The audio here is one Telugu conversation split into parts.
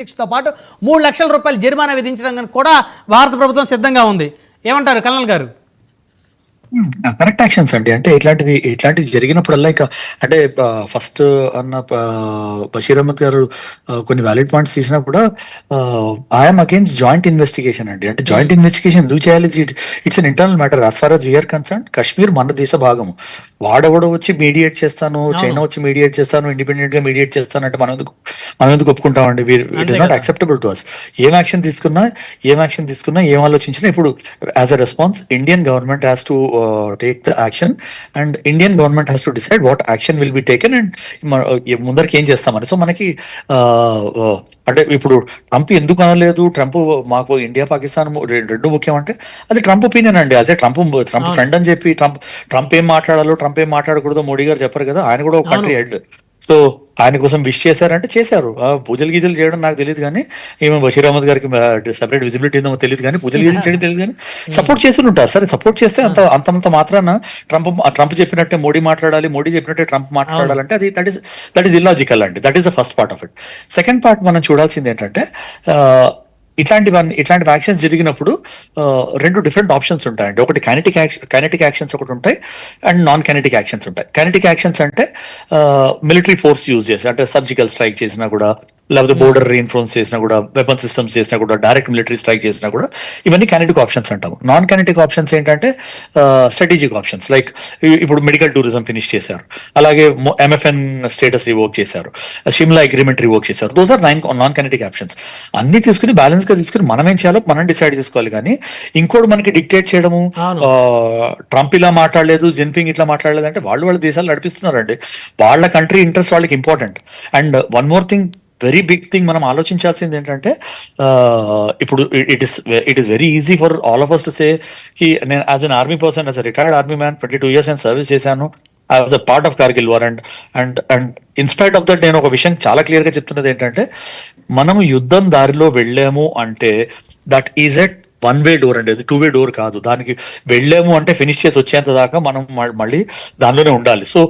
శిక్షతో పాటు 3 లక్షల రూపాయలు జరిమానా విధించడానికి కూడా భారత ప్రభుత్వం సిద్ధంగా ఉంది. ఏమంటారు కల్నల్ గారు? కరెక్ట్ యాక్షన్స్ అండి. అంటే ఇట్లాంటివి జరిగినప్పుడల్లా ఇక అంటే ఫస్ట్ అన్న బషీర్ అహ్మద్ గారు కొన్ని వ్యాలిడ్ పాయింట్స్ తీసినా కూడా ఐఎమ్ అగేన్స్ట్ జాయింట్ ఇన్వెస్టిగేషన్ అండి. అంటే జాయింట్ ఇన్వెస్టిగేషన్ ఎందుకు చేయాలి? It's an internal matter. As far as we are concern, Kashmir మన దేశ భాగము. వాడెవడో వచ్చి మీడియేట్ చేస్తాను, చైనా వచ్చి మీడియేట్ చేస్తాను, ఇండిపెండెంట్ గా మీడియేట్ చేస్తాను అంటే మనం ఎందుకు ఒప్పుకుంటామండి? It is not acceptable to us. ఏం యాక్షన్ తీసుకున్నా ఏం ఆలోచించినా ఇప్పుడు as a response Indian government has to take the action and Indian government has to decide what action will be taken and ముందరికి ఏం చేస్తామని. సో మనకి అంటే ఇప్పుడు ట్రంప్ ఎందుకు అనలేదు, ట్రంప్ మాకు ఇండియా పాకిస్తాన్ రెండు ముఖ్యం అంటే అది ట్రంప్ ఒపీనియన్ అండి. అదే ట్రంప్ ఫ్రెండ్ అని చెప్పి ట్రంప్ ఏం మాట్లాడాలో ట్రంప్ ఏం మాట్లాడకూడదో మోడీ గారు చెప్పారు కదా. ఆయన కూడా ఒక కంట్రీ హెడ్. సో ఆయన కోసం విష్ చేశారంటే చేశారు. పూజలు గీజలు చేయడం నాకు తెలియదు కానీ, ఏమో బషీర్ అహ్మద్ గారికి సెపరేట్ విజిబిలిటీ ఉందో తెలియదు కానీ, పూజలు గీజలు చేయడం తెలియదు కానీ సపోర్ట్ చేసి ఉంటారు. సరే సపోర్ట్ చేస్తే అంత మాత్రాన ట్రంప్ చెప్పినట్టే మోడీ మాట్లాడాలి, మోడీ చెప్పినట్టే ట్రంప్ మాట్లాడాలంటే అది దట్ ఈస్ ఇల్లాజికల్ అండి. That is the first part of it. Second part మనం చూడాల్సింది ఏంటంటే ఇట్లాంటి యాక్షన్స్ జరిగినప్పుడు రెండు డిఫరెంట్ ఆప్షన్స్ ఉంటాయండి. ఒకటి కైనెటిక్ యాక్షన్స్ ఒకటి ఉంటాయి అండ్ నాన్ కైనెటిక్ యాక్షన్స్ ఉంటాయి. కైనెటిక్ యాక్షన్స్ అంటే మిలిటరీ ఫోర్స్ యూజ్ చేసి, అంటే సర్జికల్ స్ట్రైక్ చేసినా కూడా, లేకపోతే బోర్డర్ రీఇన్ఫోర్స్ చేసినా కూడా, వెపన్ సిస్టమ్స్ చేసినా కూడా, డైరెక్ట్ మిలిటరీ స్ట్రైక్ చేసినా కూడా, ఇవన్నీ కైనెటిక్ ఆప్షన్స్ అంటాము. నాన్ కైనెటిక్ ఆప్షన్స్ ఏంటంటే స్ట్రాటజిక్ ఆప్షన్స్. లైక్ ఇప్పుడు మెడికల్ టూరిజం ఫినిష్ చేశారు, అలాగే MFN స్టేటస్ రివోక్ చేశారు, షిమ్లా అగ్రిమెంట్ రివోక్ చేశారు. Those are non kinetic options. అన్ని తీసుకుని బ్యాలెన్స్ గా తీసుకుని మనం ఏం చేయాలో మనం డిసైడ్ చేసుకోవాలి. కానీ ఇంకోటి మనకి డిక్టేట్ చేయడము, ట్రంప్ ఇలా మాట్లాడలేదు, జిన్పింగ్ ఇట్లా మాట్లాడలేదు అంటే వాళ్ళ దేశాలు నడిపిస్తున్నారండి. వాళ్ళ కంట్రీ ఇంట్రెస్ట్ వాళ్ళకి important. And one more thing, very big thing మనం ఆలోచించాల్సింది ఏంటంటే ఇప్పుడు it is very easy for all of us to say కి నేను as an army person, as a retired army man, 22 years నేను సర్వీస్ చేశాను. I was a part of Kargil war and in spite of that నేను ఒక విషయం చాలా క్లియర్ గా చెప్తున్నది ఏంటంటే, మనము యుద్ధం దారిలో వెళ్ళాము అంటే that is a one way door అండి. అది 2 way డోర్ కాదు. దానికి వెళ్ళాము అంటే ఫినిష్ చేసి వచ్చేంత దాకా మనం మళ్ళీ దానిలోనే ఉండాలి. సో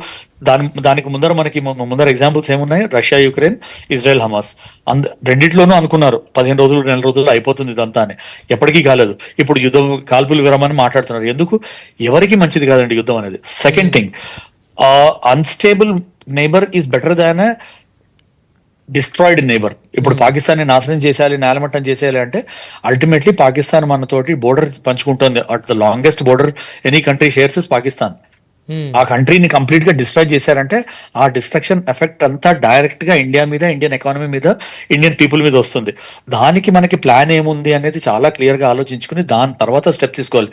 దానికి ముందర ఎగ్జాంపుల్స్ ఏమున్నాయి? Russia, Ukraine, Israel, Hamas. రెండిట్లోనూ అనుకున్నారు 15 రోజులు 4 రోజులు అయిపోతుంది ఇదంతా అని. ఎప్పటికీ కాలేదు. ఇప్పుడు యుద్ధం కాల్పులు విరమని మాట్లాడుతున్నారు. ఎందుకు? ఎవరికి మంచిది కాదండి యుద్ధం అనేది. Second thing, unstable neighbour is better than destroyed neighbour. ఇప్పుడు పాకిస్తాన్ ని నాశనం చేసేయాలి, నేలమట్టం చేసేయాలి అంటే అల్టిమేట్లీ పాకిస్తాన్ మనతోటి బోర్డర్ పంచుకుంటుంది. At the longest border any country shares is Pakistan. ఆ కంట్రీని కంప్లీట్ గా డిస్ట్రాయ్ చేశారంటే ఆ డిస్ట్రక్షన్ ఎఫెక్ట్ అంతా డైరెక్ట్ గా ఇండియా మీద, ఇండియన్ ఎకానమీ మీద, ఇండియన్ పీపుల్ మీద వస్తుంది. దానికి మనకి ప్లాన్ ఏముంది అనేది చాలా క్లియర్ గా ఆలోచించుకుని దాని తర్వాత స్టెప్ తీసుకోవాలి.